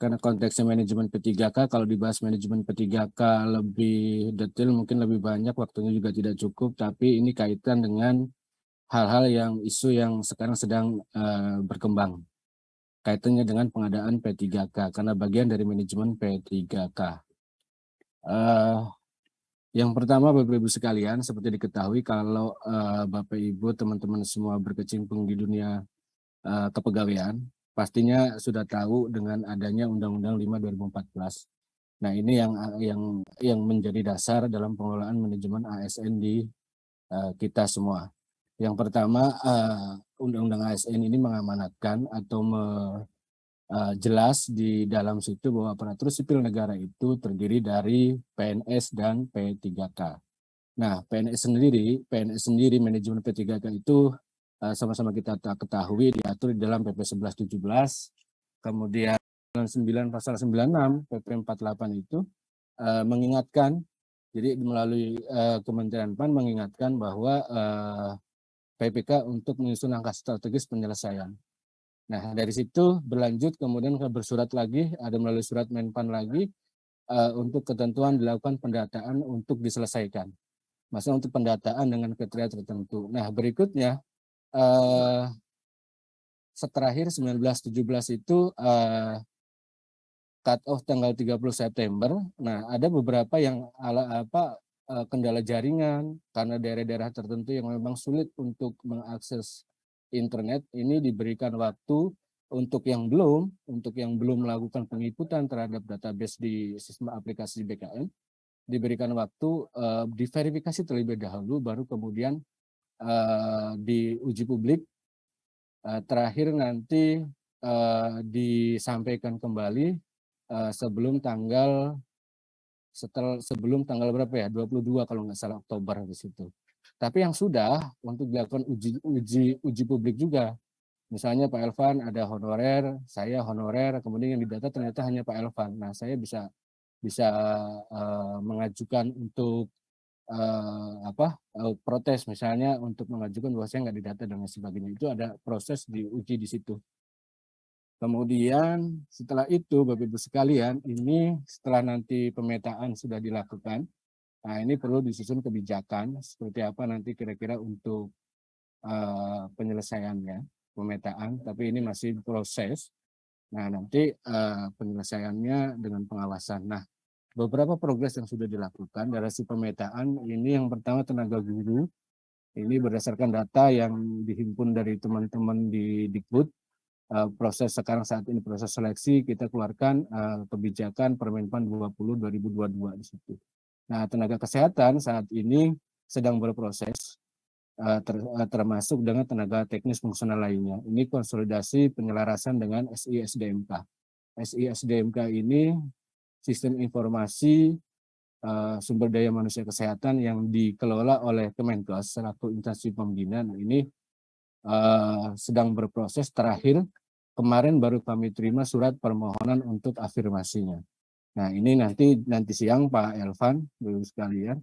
karena konteksnya manajemen P3K, kalau dibahas manajemen P3K lebih detail mungkin lebih banyak, waktunya juga tidak cukup, tapi ini kaitan dengan hal-hal yang isu yang sekarang sedang berkembang. Kaitannya dengan pengadaan P3K, karena bagian dari manajemen P3K. Yang pertama, Bapak Ibu sekalian, seperti diketahui kalau Bapak Ibu teman-teman semua berkecimpung di dunia kepegawaian, pastinya sudah tahu dengan adanya Undang-Undang 5 2014. Nah, ini yang menjadi dasar dalam pengelolaan manajemen ASN di kita semua. Yang pertama, Undang-Undang ASN ini mengamanatkan atau jelas di dalam situ bahwa aparatur sipil negara itu terdiri dari PNS dan P3K. Nah, PNS sendiri manajemen P3K itu sama-sama kita ketahui diatur di dalam PP 1117, kemudian 9 pasal 96 PP 48 itu mengingatkan, jadi melalui Kementerian PAN mengingatkan bahwa PPK untuk menyusun langkah strategis penyelesaian. Nah, dari situ berlanjut kemudian bersurat lagi, ada melalui surat Menpan lagi untuk ketentuan dilakukan pendataan untuk diselesaikan. Maksudnya untuk pendataan dengan kriteria tertentu. Nah, berikutnya terakhir 1917 itu cut off tanggal 30 September. Nah, ada beberapa yang kendala jaringan karena daerah-daerah tertentu yang memang sulit untuk mengakses internet, ini diberikan waktu untuk yang belum melakukan penginputan terhadap database di sistem aplikasi BKN, diberikan waktu diverifikasi terlebih dahulu, baru kemudian diuji publik, terakhir nanti disampaikan kembali sebelum tanggal berapa ya, 22 kalau nggak salah, Oktober di situ. Tapi yang sudah untuk dilakukan uji publik juga. Misalnya Pak Elvan ada honorer, saya honorer, kemudian yang didata ternyata hanya Pak Elvan. Nah, saya bisa mengajukan untuk protes, misalnya untuk mengajukan bahwa saya nggak didata dan sebagainya. Itu ada proses diuji di situ. Kemudian setelah itu Bapak Ibu sekalian, ini setelah nanti pemetaan sudah dilakukan, nah ini perlu disusun kebijakan seperti apa nanti kira-kira untuk penyelesaiannya, pemetaan, tapi ini masih proses. Nah, nanti penyelesaiannya dengan pengawasan. Nah, beberapa progres yang sudah dilakukan dari si pemetaan ini, yang pertama tenaga guru. Ini berdasarkan data yang dihimpun dari teman-teman di Dikbud. Proses sekarang saat ini proses seleksi, kita keluarkan kebijakan Permenpan 20/2022 di situ. Nah, tenaga kesehatan saat ini sedang berproses termasuk dengan tenaga teknis fungsional lainnya. Ini konsolidasi penyelarasan dengan SI-SDMK. SI-SDMK ini sistem informasi sumber daya manusia kesehatan yang dikelola oleh Kemenkes selaku instansi pembina. Nah, ini sedang berproses, terakhir kemarin baru kami terima surat permohonan untuk afirmasinya. Nah, ini nanti siang Pak Elvan, Bapak sekalian,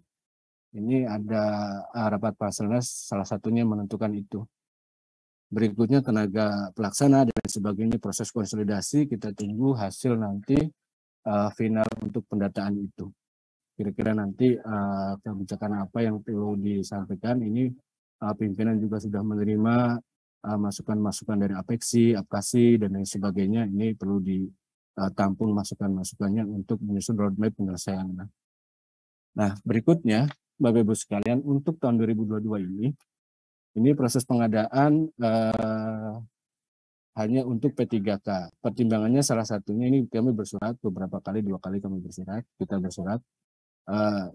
ini ada rapat Parselnas, salah satunya menentukan itu. Berikutnya tenaga pelaksana dan sebagainya, proses konsolidasi, kita tunggu hasil nanti final untuk pendataan itu. Kira-kira nanti kebijakan apa yang perlu disampaikan, ini pimpinan juga sudah menerima masukan-masukan dari Apexi, Apkasi, dan lain sebagainya. Ini perlu ditampung masukan-masukannya untuk menyusun roadmap penyelesaian. Nah, berikutnya, Bapak Ibu sekalian, untuk tahun 2022 ini proses pengadaan hanya untuk P3K. Pertimbangannya salah satunya ini kami bersurat beberapa kali, 2 kali kita bersurat.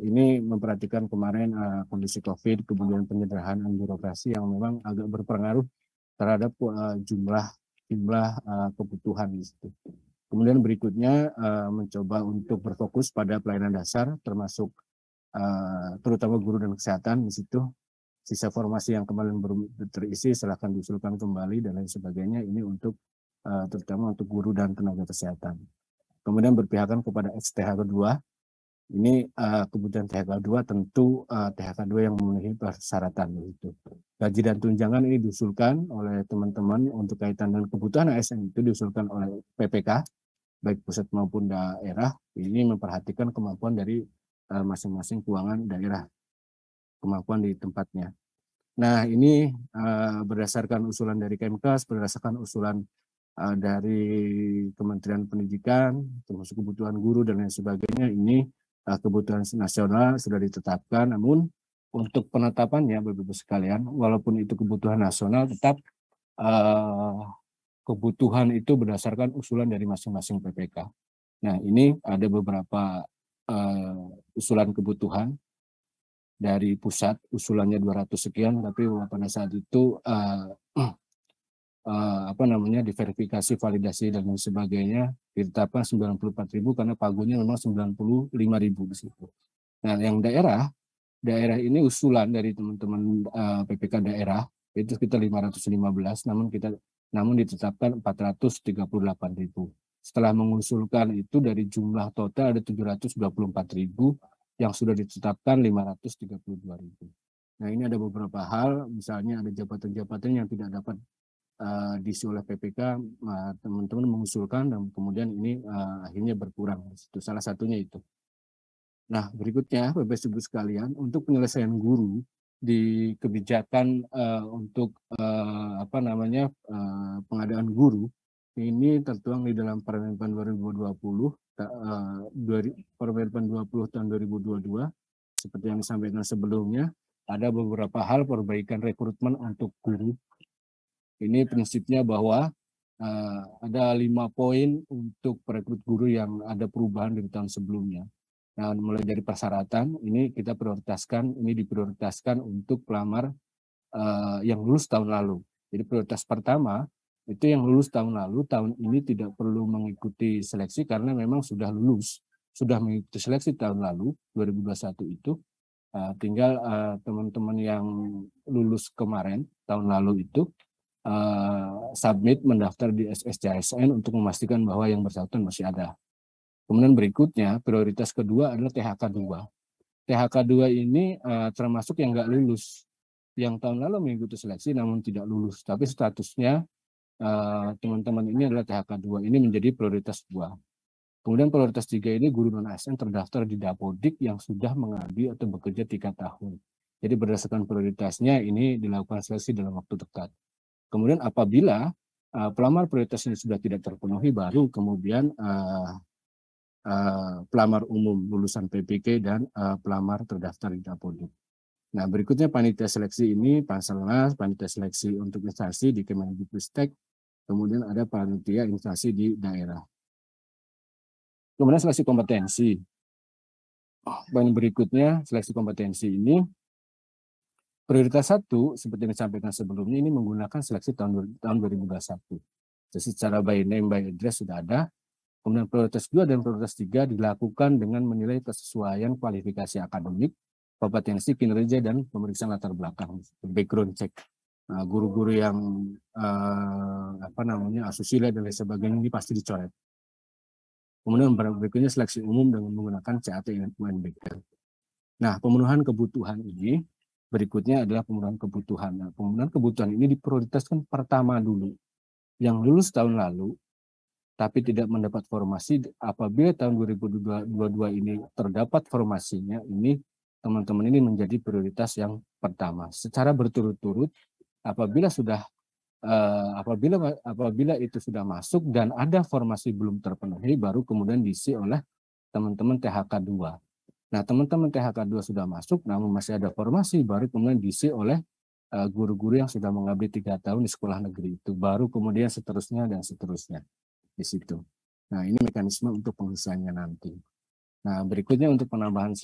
Ini memperhatikan kemarin kondisi COVID, kemudian penyederhanaan birokrasi yang memang agak berpengaruh terhadap jumlah kebutuhan di situ. Kemudian berikutnya mencoba untuk berfokus pada pelayanan dasar, termasuk terutama guru dan kesehatan di situ. Sisa formasi yang kemarin belum terisi silahkan diusulkan kembali dan lain sebagainya. Ini untuk terutama untuk guru dan tenaga kesehatan. Kemudian berpihakan kepada XTH kedua. Ini kebutuhan THK 2 tentu THK 2 yang memenuhi persyaratan itu. Gaji dan tunjangan ini diusulkan oleh teman-teman untuk kaitan dengan kebutuhan ASN itu diusulkan oleh PPK. baik pusat maupun daerah, ini memperhatikan kemampuan dari masing-masing keuangan daerah, kemampuan di tempatnya. Nah, ini berdasarkan usulan dari Kemkes, berdasarkan usulan dari Kementerian Pendidikan, termasuk kebutuhan guru dan lain sebagainya, ini kebutuhan nasional sudah ditetapkan. Namun untuk penetapannya, Bapak Ibu sekalian, walaupun itu kebutuhan nasional, tetap kebutuhan itu berdasarkan usulan dari masing-masing PPK. Nah, ini ada beberapa usulan kebutuhan dari pusat, usulannya 200 sekian, tapi pada saat itu diverifikasi, validasi dan lain sebagainya ditetapkan 94.000 karena pagunya memang 95.000 di situ. Nah, yang daerah ini usulan dari teman-teman PPK daerah itu sekitar 515, namun ditetapkan 438.000. Setelah mengusulkan itu dari jumlah total ada 724.000 yang sudah ditetapkan 532.000. Nah, ini ada beberapa hal, misalnya ada jabatan-jabatan yang tidak dapat diisi oleh PPK, teman-teman mengusulkan dan kemudian ini akhirnya berkurang. Itu salah satunya itu. Nah, berikutnya Bapak Ibu sekalian, untuk penyelesaian guru di kebijakan untuk pengadaan guru ini tertuang di dalam Permenpan 2020 Permenpan 20 tahun 2022 seperti yang disampaikan sebelumnya, ada beberapa hal perbaikan rekrutmen untuk guru. Ini prinsipnya bahwa ada 5 poin untuk perekrut guru yang ada perubahan dari tahun sebelumnya. Nah, mulai dari persyaratan, ini kita diprioritaskan untuk pelamar yang lulus tahun lalu. Jadi prioritas pertama, itu yang lulus tahun lalu, tahun ini tidak perlu mengikuti seleksi karena memang sudah lulus, sudah mengikuti seleksi tahun lalu, 2021 itu, tinggal teman-teman yang lulus kemarin, tahun lalu itu, submit mendaftar di SSCSN untuk memastikan bahwa yang bersangkutan masih ada. Kemudian berikutnya, prioritas kedua adalah THK 2. THK 2 ini termasuk yang nggak lulus. Yang tahun lalu mengikuti seleksi namun tidak lulus. Tapi statusnya teman-teman ini adalah THK 2. Ini menjadi prioritas 2. Kemudian prioritas 3 ini guru non-ASN terdaftar di Dapodik yang sudah mengabdi atau bekerja 3 tahun. Jadi berdasarkan prioritasnya ini dilakukan seleksi dalam waktu dekat. Kemudian apabila pelamar prioritas ini sudah tidak terpenuhi, baru kemudian pelamar umum lulusan PPK dan pelamar terdaftar di Dapodik. Nah, berikutnya panitia seleksi ini, Panselnas, panitia seleksi untuk instansi di Kemendikbudristek, kemudian ada panitia instansi di daerah. Kemudian seleksi kompetensi. Poin berikutnya, seleksi kompetensi ini, prioritas 1, seperti yang disampaikan sebelumnya, ini menggunakan seleksi tahun 2021. Jadi secara by name, by address sudah ada. Kemudian prioritas 2 dan prioritas 3 dilakukan dengan menilai kesesuaian kualifikasi akademik, kompetensi, kinerja, dan pemeriksaan latar belakang, background check. Guru-guru yang asusila dan lain sebagainya ini pasti dicoret. Kemudian berikutnya seleksi umum dengan menggunakan CAT UNBK. Nah, pemenuhan kebutuhan ini berikutnya adalah pemenuhan kebutuhan. Nah, pemenuhan kebutuhan ini diprioritaskan pertama dulu. Yang lulus tahun lalu tapi tidak mendapat formasi, apabila tahun 2022 ini terdapat formasinya, ini teman-teman ini menjadi prioritas yang pertama. Secara berturut-turut, apabila itu sudah masuk dan ada formasi belum terpenuhi, baru kemudian diisi oleh teman-teman THK 2. Nah, teman-teman THK 2 sudah masuk, namun masih ada formasi, baru kemudian diisi oleh guru-guru yang sudah mengabdi 3 tahun di sekolah negeri itu, baru kemudian seterusnya dan seterusnya di situ. Nah, ini mekanisme untuk pengisiannya nanti. Nah, berikutnya untuk penambahan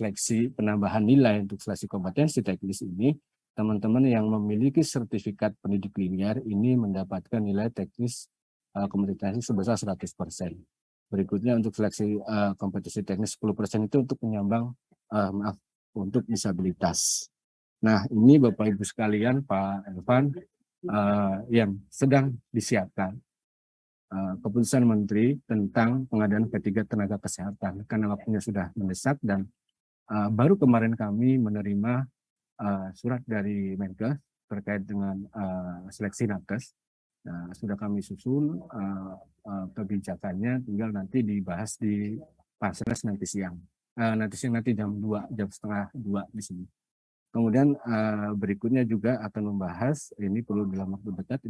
nilai untuk seleksi kompetensi teknis ini, teman-teman yang memiliki sertifikat pendidik linear ini mendapatkan nilai teknis kompetensi sebesar 100%. Berikutnya untuk seleksi kompetensi teknis 10% itu untuk penyambang untuk disabilitas. Nah, ini Bapak Ibu sekalian, Pak Elvan, yang sedang disiapkan keputusan Menteri tentang pengadaan P3 tenaga kesehatan karena waktunya sudah mendesak dan baru kemarin kami menerima surat dari Menkes terkait dengan seleksi nakes. Nah, sudah kami susun kebijakannya, tinggal nanti dibahas di Panselnas nanti siang. Nanti jam 2, jam setengah 2 di sini. Kemudian berikutnya juga akan membahas, ini perlu dalam waktu dekat,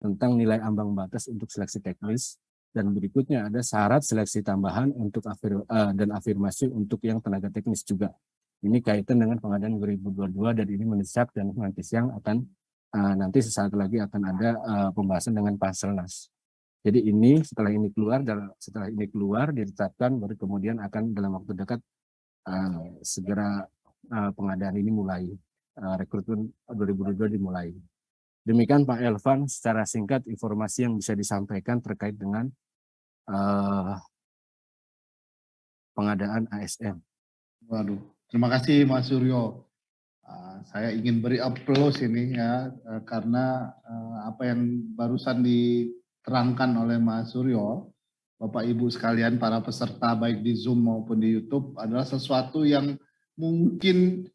tentang nilai ambang batas untuk seleksi teknis, dan berikutnya ada syarat seleksi tambahan untuk dan afirmasi untuk yang tenaga teknis juga. Ini kaitan dengan pengadaan 2022 dan ini mendesak, dan nanti siang akan nanti sesaat lagi akan ada pembahasan dengan Panselnas. Jadi ini setelah ini keluar ditetapkan, baru kemudian akan dalam waktu dekat segera pengadaan ini mulai, rekrutmen 2022 dimulai. Demikian Pak Elvan, secara singkat informasi yang bisa disampaikan terkait dengan pengadaan ASN. Waduh, terima kasih Mas Suryo. Saya ingin beri aplaus ini ya, karena apa yang barusan diterangkan oleh Mas Suryo, Bapak Ibu sekalian para peserta baik di Zoom maupun di YouTube, adalah sesuatu yang mungkin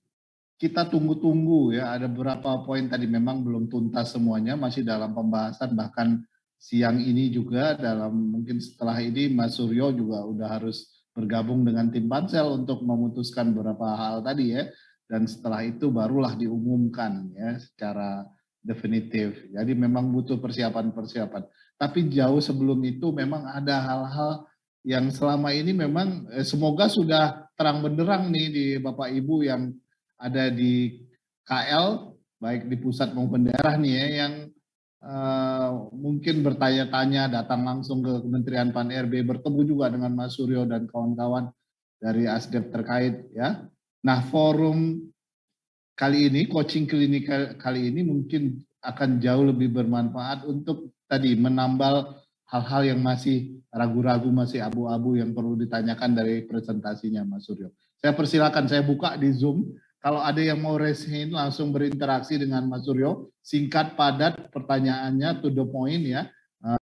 kita tunggu-tunggu ya. Ada beberapa poin tadi memang belum tuntas semuanya, masih dalam pembahasan, bahkan siang ini juga mungkin setelah ini Mas Suryo juga udah harus bergabung dengan tim Pansel untuk memutuskan beberapa hal tadi ya, dan setelah itu barulah diumumkan ya secara definitif. Jadi memang butuh persiapan-persiapan. Tapi jauh sebelum itu memang ada hal-hal yang selama ini memang semoga sudah terang benderang nih di Bapak Ibu yang ada di KL, baik di pusat maupun daerah nih ya, yang mungkin bertanya-tanya, datang langsung ke Kementerian Pan-RB, bertemu juga dengan Mas Suryo dan kawan-kawan dari ASDEP terkait ya. Nah, forum kali ini, coaching klinik kali ini mungkin akan jauh lebih bermanfaat untuk tadi menambal hal-hal yang masih ragu-ragu, masih abu-abu yang perlu ditanyakan dari presentasinya Mas Suryo. Saya persilakan, saya buka di Zoom. Kalau ada yang mau raise hand, langsung berinteraksi dengan Mas Suryo. Singkat, padat, pertanyaannya to the point ya.